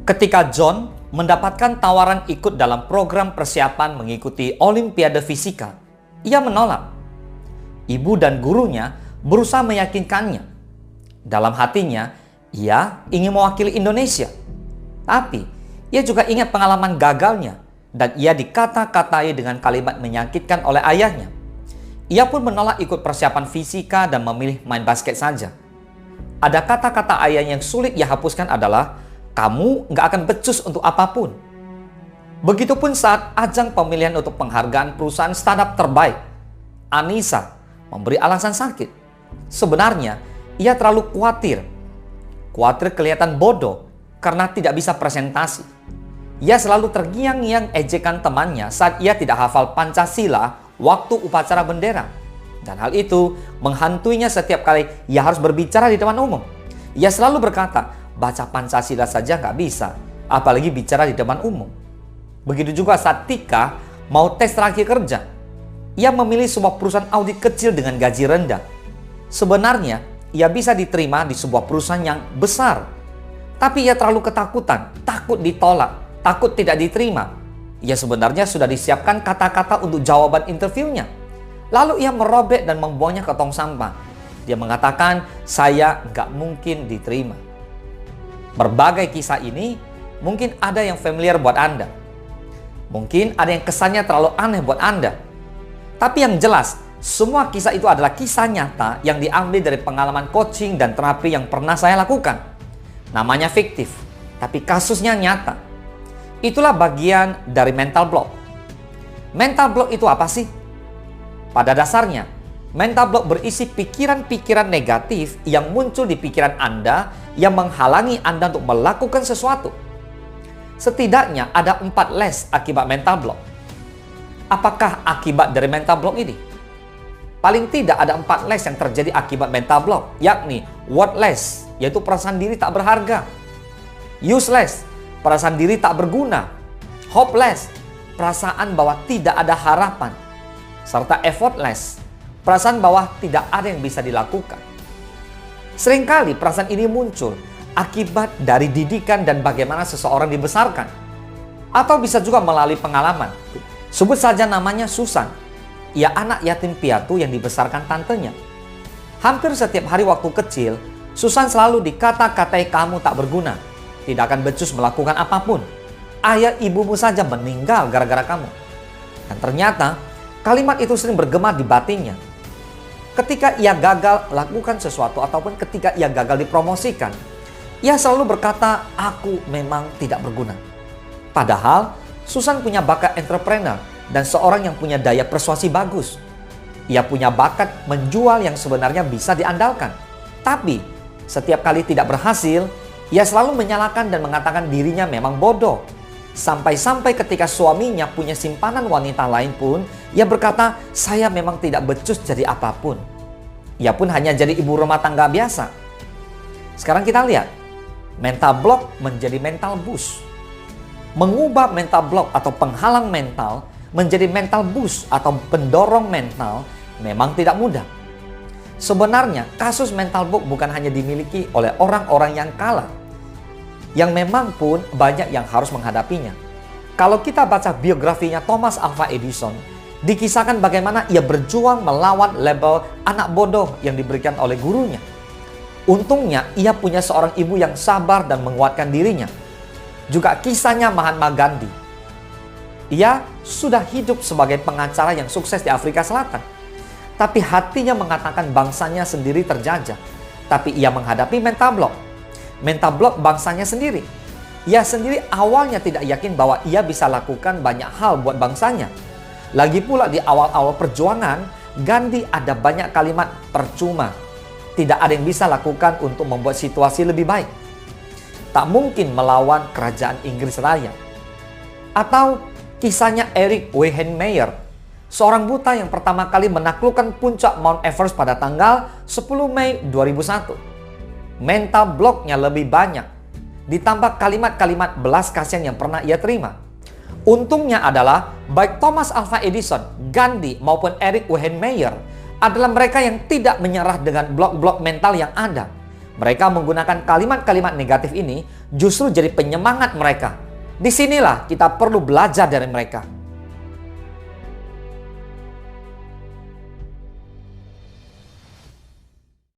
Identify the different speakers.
Speaker 1: Ketika John mendapatkan tawaran ikut dalam program persiapan mengikuti Olimpiade Fisika, ia menolak. Ibu dan gurunya berusaha meyakinkannya. Dalam hatinya, ia ingin mewakili Indonesia. Tapi, ia juga ingat pengalaman gagalnya dan ia dikata-katai dengan kalimat menyakitkan oleh ayahnya. Ia pun menolak ikut persiapan fisika dan memilih main basket saja. Ada kata-kata ayah yang sulit ia hapuskan adalah, kamu nggak akan becus untuk apapun. Begitupun saat ajang pemilihan untuk penghargaan perusahaan startup terbaik. Anissa memberi alasan sakit. Sebenarnya, ia terlalu khawatir. Khawatir kelihatan bodoh karena tidak bisa presentasi. Ia selalu terngiang-ngiang ejekan temannya saat ia tidak hafal Pancasila waktu upacara bendera. Dan hal itu menghantuinya setiap kali ia harus berbicara di depan umum. Ia selalu berkata, baca Pancasila saja nggak bisa, apalagi bicara di depan umum. Begitu juga saat Tika mau tes terakhir kerja. Ia memilih sebuah perusahaan audit kecil dengan gaji rendah. Sebenarnya, ia bisa diterima di sebuah perusahaan yang besar. Tapi ia terlalu ketakutan, takut ditolak, takut tidak diterima. Ia sebenarnya sudah disiapkan kata-kata untuk jawaban interviewnya. Lalu ia merobek dan membuangnya ke tong sampah. Dia mengatakan, saya nggak mungkin diterima. Berbagai kisah ini mungkin ada yang familiar buat Anda. Mungkin ada yang kesannya terlalu aneh buat Anda. Tapi yang jelas, semua kisah itu adalah kisah nyata yang diambil dari pengalaman coaching dan terapi yang pernah saya lakukan. Namanya fiktif, tapi kasusnya nyata. Itulah bagian dari mental block. Mental block itu apa sih? Pada dasarnya, mental block berisi pikiran-pikiran negatif yang muncul di pikiran Anda yang menghalangi Anda untuk melakukan sesuatu. Setidaknya ada 4 les akibat mental block. Apakah akibat dari mental block ini? Paling tidak ada 4 les yang terjadi akibat mental block, yakni worthless, yaitu perasaan diri tak berharga. Useless, perasaan diri tak berguna. Hopeless, perasaan bahwa tidak ada harapan. Serta effortless, perasaan bahwa tidak ada yang bisa dilakukan. Seringkali perasaan ini muncul akibat dari didikan dan bagaimana seseorang dibesarkan. Atau bisa juga melalui pengalaman. Sebut saja namanya Susan. Ia anak yatim piatu yang dibesarkan tantenya. Hampir setiap hari waktu kecil, Susan selalu dikata-katai kamu tak berguna. Tidak akan becus melakukan apapun. Ayah ibumu saja meninggal gara-gara kamu. Dan ternyata, kalimat itu sering bergema di batinnya. Ketika ia gagal lakukan sesuatu ataupun ketika ia gagal dipromosikan, ia selalu berkata, aku memang tidak berguna. Padahal, Susan punya bakat entrepreneur dan seorang yang punya daya persuasi bagus. Ia punya bakat menjual yang sebenarnya bisa diandalkan. Tapi, setiap kali tidak berhasil, ia selalu menyalahkan dan mengatakan dirinya memang bodoh. Sampai-sampai ketika suaminya punya simpanan wanita lain pun, ia berkata, saya memang tidak becus jadi apapun. Ia pun hanya jadi ibu rumah tangga biasa. Sekarang kita lihat, mental block menjadi mental boost. Mengubah mental block atau penghalang mental menjadi mental boost atau pendorong mental memang tidak mudah. Sebenarnya kasus mental block bukan hanya dimiliki oleh orang-orang yang kalah. Yang memang pun banyak yang harus menghadapinya. Kalau kita baca biografinya Thomas Alva Edison, dikisahkan bagaimana ia berjuang melawan label anak bodoh yang diberikan oleh gurunya. Untungnya ia punya seorang ibu yang sabar dan menguatkan dirinya. Juga kisahnya Mahatma Gandhi. Ia sudah hidup sebagai pengacara yang sukses di Afrika Selatan. Tapi hatinya mengatakan bangsanya sendiri terjajah. Tapi ia menghadapi mental block. Mental block bangsanya sendiri. Ia sendiri awalnya tidak yakin bahwa ia bisa lakukan banyak hal buat bangsanya. Lagi pula di awal-awal perjuangan, Gandhi ada banyak kalimat percuma. Tidak ada yang bisa lakukan untuk membuat situasi lebih baik. Tak mungkin melawan kerajaan Inggris Raya. Atau kisahnya Erik Weihenmayer, seorang buta yang pertama kali menaklukkan puncak Mount Everest pada tanggal 10 Mei 2001. Mental blocknya lebih banyak, ditambah kalimat-kalimat belas kasihan yang pernah ia terima. Untungnya adalah baik Thomas Alva Edison, Gandhi maupun Erik Weihenmayer adalah mereka yang tidak menyerah dengan blok-blok mental yang ada. Mereka menggunakan kalimat-kalimat negatif ini justru jadi penyemangat mereka. Disinilah kita perlu belajar dari mereka.